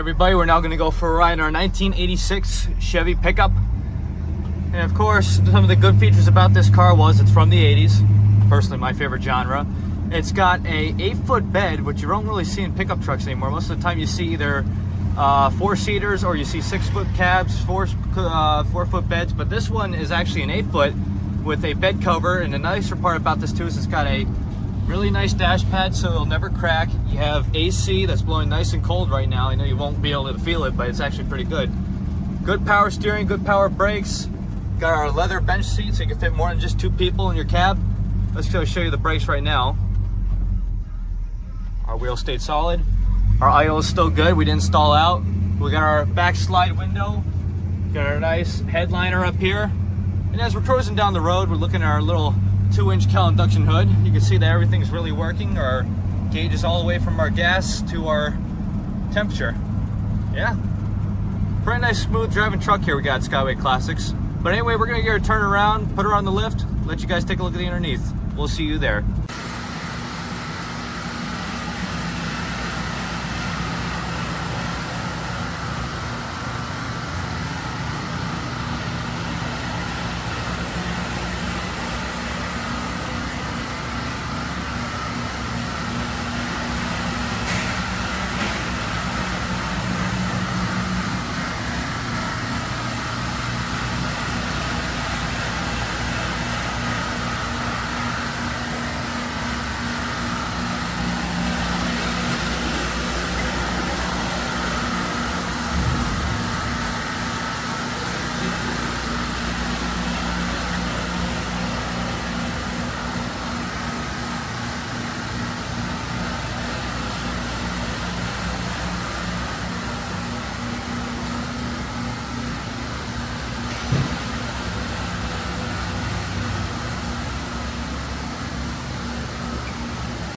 everybody, we're now going to go for a ride in our 1986 Chevy pickup. And of course, some of the good features about this car was it's from the 80s, personally my favorite genre. It's got a 8-foot bed, which you don't really see in pickup trucks anymore. Most of the time you see either 4-seaters or you see 6-foot cabs, 4-foot beds, but this one is actually an 8-foot with a bed cover. And the nicer part about this too is it's got a really nice dash pad, so it'll never crack. You have AC that's blowing nice and cold right now. I know you won't be able to feel it, but it's actually pretty good. Good power steering, good power brakes. Got our leather bench seat so you can fit more than just 2 people in your cab. Let's go show you the brakes right now. Our wheels stayed solid. Our idle is still good. We didn't stall out. We got our back slide window. Got our nice headliner up here. And as we're cruising down the road, we're looking at our little 2-inch Cal induction hood. You can see that everything's really working. Our gauge is all the way from our gas to our temperature. Yeah, pretty nice smooth driving truck here we got at Skyway Classics. But anyway, we're gonna get her turned around, put her on the lift, let you guys take a look at the underneath. We'll see you there.